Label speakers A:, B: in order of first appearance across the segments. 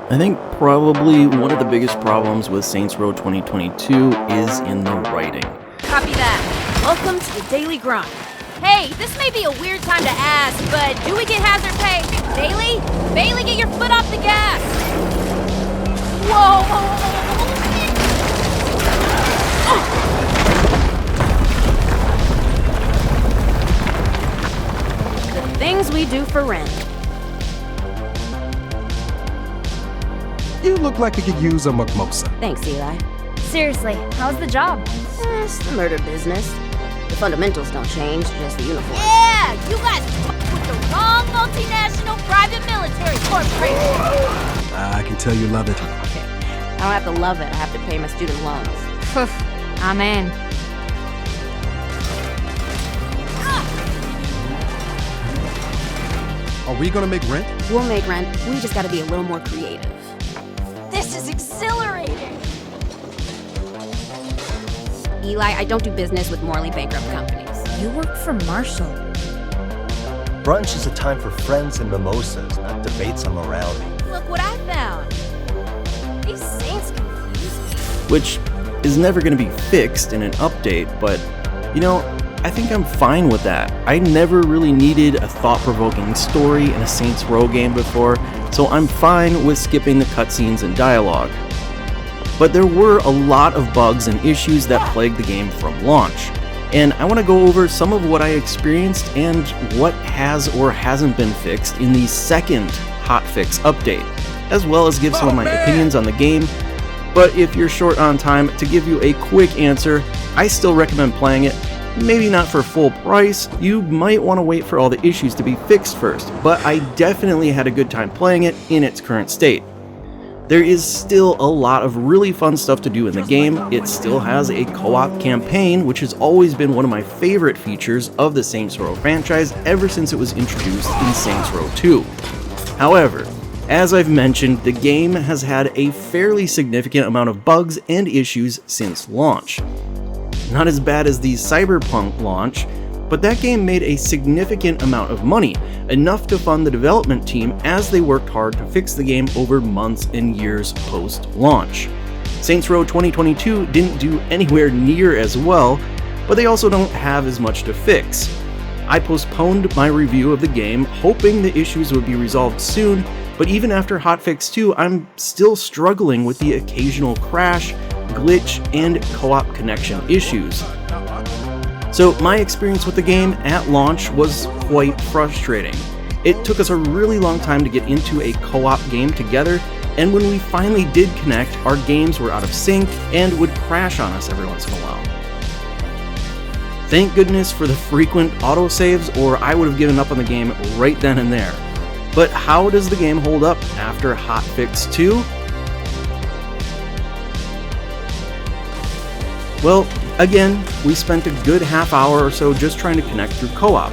A: I think probably one of the biggest problems with Saints Row 2022 is in the writing.
B: Copy that. Welcome to the Daily Grind. Hey, this may be a weird time to ask, but do we get hazard pay? Daily? Bailey, get your foot off the gas! Whoa! The things we do for rent.
C: You look like you could use a mimosa.
B: Thanks, Eli.
D: Seriously, how's the job?
B: It's the murder business. The fundamentals don't change, just the uniform.
D: Yeah, you guys fucked with the wrong multinational private military corporation.
C: I can tell you love it.
B: Okay, I don't have to love it. I have to pay my student loans.
D: I'm in.
C: Are we gonna make rent?
B: We'll make rent. We just gotta be a little more creative.
D: This is exhilarating.
B: Eli, I don't do business with morally bankrupt companies.
D: You work for Marshall.
E: Brunch is a time for friends and mimosas, not debates on morality.
D: Look what I found. These Saints confuse me.
A: Which is never going to be fixed in an update, but, you know, I think I'm fine with that. I never really needed a thought-provoking story in a Saints Row game before, so I'm fine with skipping the cutscenes and dialogue. But there were a lot of bugs and issues that plagued the game from launch, and I want to go over some of what I experienced and what has or hasn't been fixed in the second hotfix update, as well as give some of my opinions on the game. But if you're short on time, to give you a quick answer, I still recommend playing it. Maybe not for full price, you might want to wait for all the issues to be fixed first, but I definitely had a good time playing it in its current state. There is still a lot of really fun stuff to do in the game. It still has a co-op campaign, which has always been one of my favorite features of the Saints Row franchise ever since it was introduced in Saints Row 2. However, as I've mentioned, the game has had a fairly significant amount of bugs and issues since launch. Not as bad as the Cyberpunk launch, but that game made a significant amount of money, enough to fund the development team as they worked hard to fix the game over months and years post-launch. Saints Row 2022 didn't do anywhere near as well, but they also don't have as much to fix. I postponed my review of the game, hoping the issues would be resolved soon, but even after hotfix 2, I'm still struggling with the occasional crash, glitch, and co-op connection issues. So my experience with the game at launch was quite frustrating. It took us a really long time to get into a co-op game together, and when we finally did connect, our games were out of sync and would crash on us every once in a while. Thank goodness for the frequent autosaves, or I would have given up on the game right then and there. But how does the game hold up after hotfix 2? Well, again, we spent a good half hour or so just trying to connect through co-op,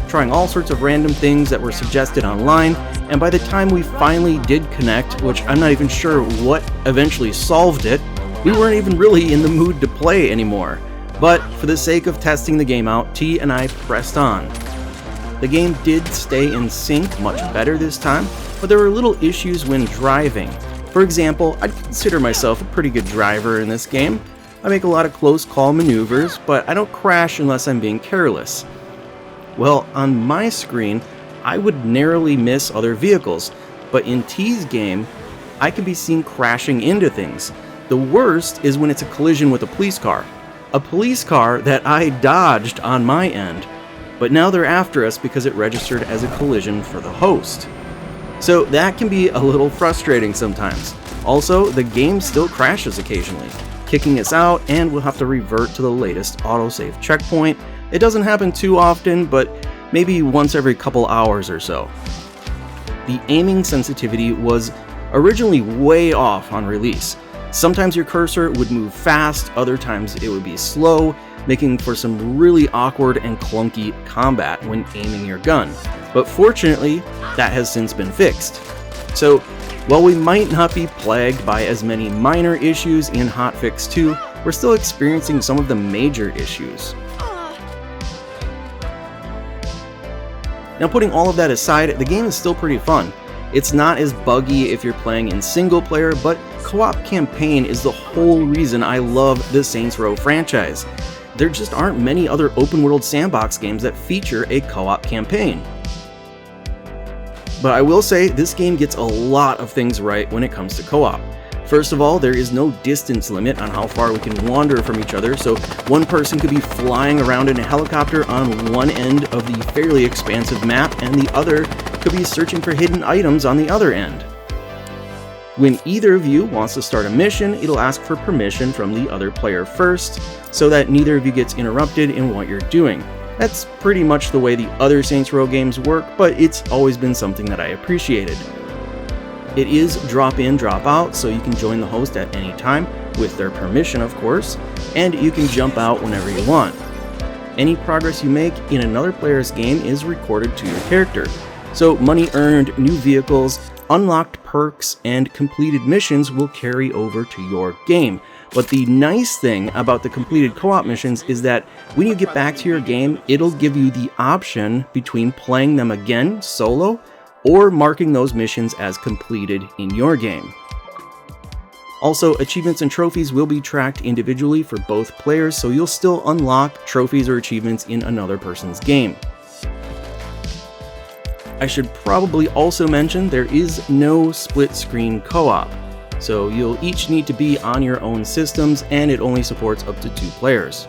A: trying all sorts of random things that were suggested online, and by the time we finally did connect, which I'm not even sure what eventually solved it, we weren't even really in the mood to play anymore. But for the sake of testing the game out, T and I pressed on. The game did stay in sync much better this time, but there were little issues when driving. For example, I'd consider myself a pretty good driver in this game. I make a lot of close call maneuvers, but I don't crash unless I'm being careless. Well, on my screen, I would narrowly miss other vehicles, but in T's game, I can be seen crashing into things. The worst is when it's a collision with a police car. A police car that I dodged on my end, but now they're after us because it registered as a collision for the host. So that can be a little frustrating sometimes. Also, the game still crashes occasionally, kicking us out, and we'll have to revert to the latest autosave checkpoint. It doesn't happen too often, but maybe once every couple hours or so. The aiming sensitivity was originally way off on release. Sometimes your cursor would move fast, other times it would be slow, making for some really awkward and clunky combat when aiming your gun. But fortunately, that has since been fixed. So, while we might not be plagued by as many minor issues in hotfix 2, we're still experiencing some of the major issues. Now, putting all of that aside, the game is still pretty fun. It's not as buggy if you're playing in single player, but co-op campaign is the whole reason I love the Saints Row franchise. There just aren't many other open world sandbox games that feature a co-op campaign. But I will say, this game gets a lot of things right when it comes to co-op. First of all, there is no distance limit on how far we can wander from each other, so one person could be flying around in a helicopter on one end of the fairly expansive map, and the other could be searching for hidden items on the other end. When either of you wants to start a mission, it'll ask for permission from the other player first, so that neither of you gets interrupted in what you're doing. That's pretty much the way the other Saints Row games work, but it's always been something that I appreciated. It is drop in, drop out, so you can join the host at any time, with their permission of course, and you can jump out whenever you want. Any progress you make in another player's game is recorded to your character, so money earned, new vehicles, unlocked perks, and completed missions will carry over to your game. But the nice thing about the completed co-op missions is that when you get back to your game, it'll give you the option between playing them again solo or marking those missions as completed in your game. Also, achievements and trophies will be tracked individually for both players, so you'll still unlock trophies or achievements in another person's game. I should probably also mention there is no split-screen co-op, so you'll each need to be on your own systems, and it only supports up to 2 players.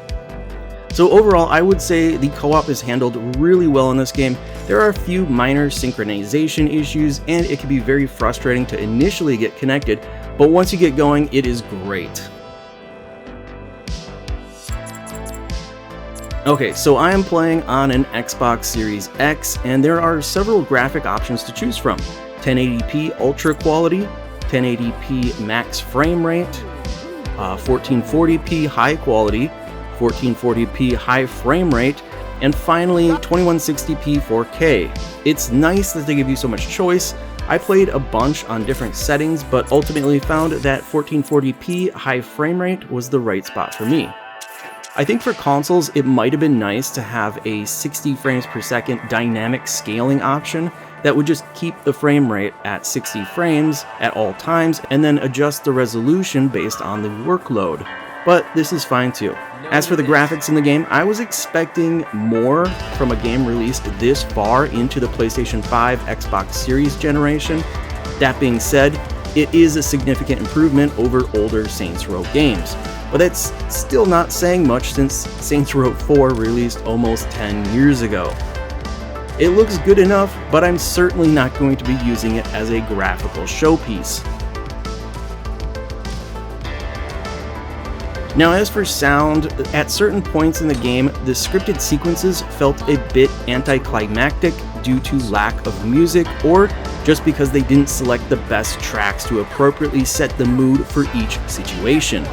A: So overall, I would say the co-op is handled really well in this game. There are a few minor synchronization issues, and it can be very frustrating to initially get connected, but once you get going, it is great. Okay, so I am playing on an Xbox Series X, and there are several graphic options to choose from. 1080p Ultra Quality, 1080p Max Frame Rate, 1440p High Quality, 1440p High Frame Rate, and finally 2160p 4K. It's nice that they give you so much choice. I played a bunch on different settings, but ultimately found that 1440p High Frame Rate was the right spot for me. I think for consoles, it might have been nice to have a 60 frames per second dynamic scaling option that would just keep the frame rate at 60 frames at all times and then adjust the resolution based on the workload. But this is fine too. As for the graphics in the game, I was expecting more from a game released this far into the PlayStation 5 Xbox Series generation. That being said, it is a significant improvement over older Saints Row games. But that's still not saying much since Saints Row 4 released almost 10 years ago. It looks good enough, but I'm certainly not going to be using it as a graphical showpiece. Now as for sound, at certain points in the game, the scripted sequences felt a bit anticlimactic due to lack of music, or just because they didn't select the best tracks to appropriately set the mood for each situation.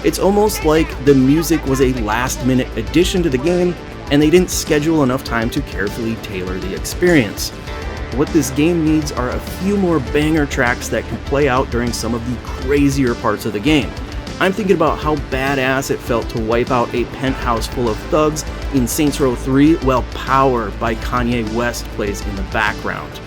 A: It's almost like the music was a last-minute addition to the game, and they didn't schedule enough time to carefully tailor the experience. What this game needs are a few more banger tracks that can play out during some of the crazier parts of the game. I'm thinking about how badass it felt to wipe out a penthouse full of thugs in Saints Row 3 while Power by Kanye West plays in the background.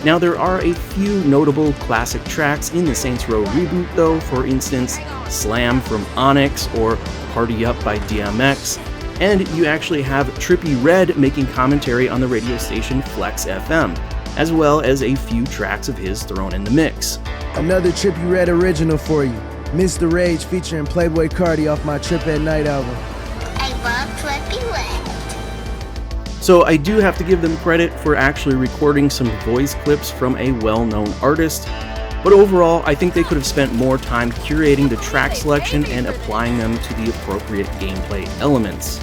A: Now there are a few notable classic tracks in the Saints Row Reboot though, for instance Slam from Onyx or Party Up by DMX, and you actually have Trippie Redd making commentary on the radio station Flex FM, as well as a few tracks of his thrown in the mix.
F: Another Trippie Redd original for you, Mr. Rage featuring Playboy Cardi off my Trip at Night album.
D: I love Trippie Redd.
A: So I do have to give them credit for actually recording some voice clips from a well-known artist, but overall I think they could have spent more time curating the track selection and applying them to the appropriate gameplay elements.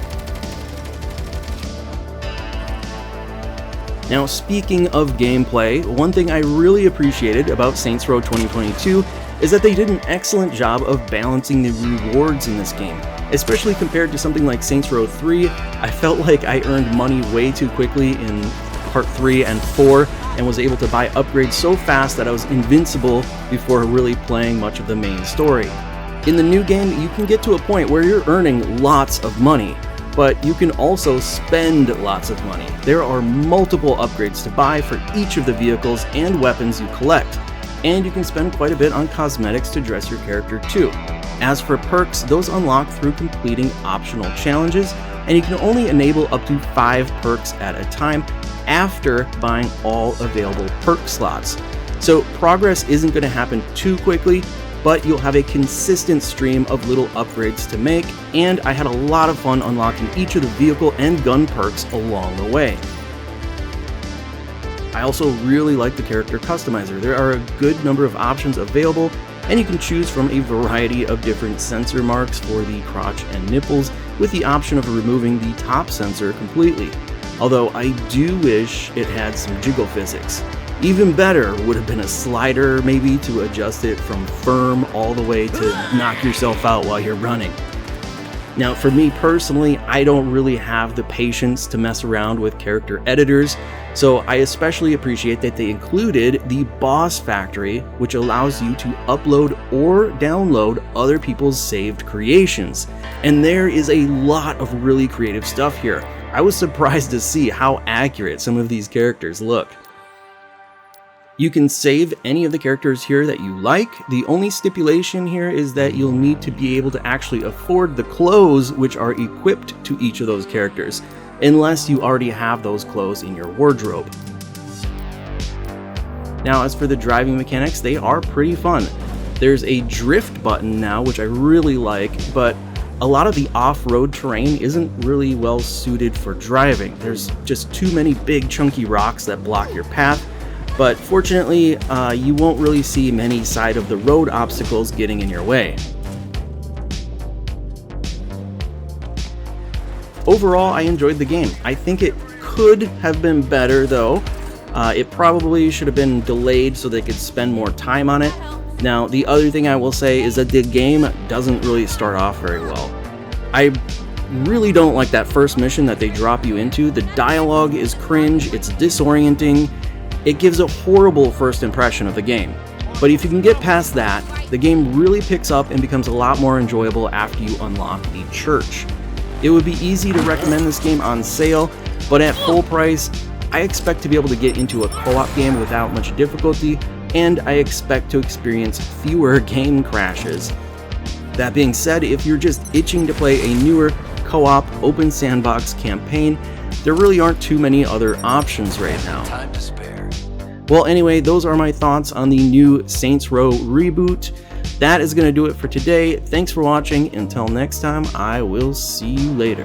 A: Now speaking of gameplay, one thing I really appreciated about Saints Row 2022 is that they did an excellent job of balancing the rewards in this game. Especially compared to something like Saints Row 3, I felt like I earned money way too quickly in Part 3 and 4 and was able to buy upgrades so fast that I was invincible before really playing much of the main story. In the new game, you can get to a point where you're earning lots of money, but you can also spend lots of money. There are multiple upgrades to buy for each of the vehicles and weapons you collect, and you can spend quite a bit on cosmetics to dress your character too. As for perks, those unlock through completing optional challenges, and you can only enable up to 5 perks at a time after buying all available perk slots. So progress isn't going to happen too quickly, but you'll have a consistent stream of little upgrades to make, and I had a lot of fun unlocking each of the vehicle and gun perks along the way. I also really like the character customizer. There are a good number of options available, and you can choose from a variety of different sensor marks for the crotch and nipples, with the option of removing the top sensor completely. Although I do wish it had some jiggle physics. Even better would have been a slider maybe to adjust it from firm all the way to knock yourself out while you're running. Now for me personally, I don't really have the patience to mess around with character editors, so I especially appreciate that they included the Boss Factory, which allows you to upload or download other people's saved creations. And there is a lot of really creative stuff here. I was surprised to see how accurate some of these characters look. You can save any of the characters here that you like. The only stipulation here is that you'll need to be able to actually afford the clothes which are equipped to each of those characters, unless you already have those clothes in your wardrobe. Now, as for the driving mechanics, they are pretty fun. There's a drift button now, which I really like, but a lot of the off-road terrain isn't really well suited for driving. There's just too many big chunky rocks that block your path, but fortunately, you won't really see many side of the road obstacles getting in your way. Overall, I enjoyed the game. I think it could have been better though. It probably should have been delayed so they could spend more time on it. Now, the other thing I will say is that the game doesn't really start off very well. I really don't like that first mission that they drop you into. The dialogue is cringe, it's disorienting, it gives a horrible first impression of the game. But if you can get past that, the game really picks up and becomes a lot more enjoyable after you unlock the church. It would be easy to recommend this game on sale, but at full price, I expect to be able to get into a co-op game without much difficulty, and I expect to experience fewer game crashes. That being said, if you're just itching to play a newer co-op open sandbox campaign, there really aren't too many other options right now.
E: Time to spare.
A: Well, anyway, those are my thoughts on the new Saints Row Reboot. That is going to do it for today. Thanks for watching. Until next time, I will see you later.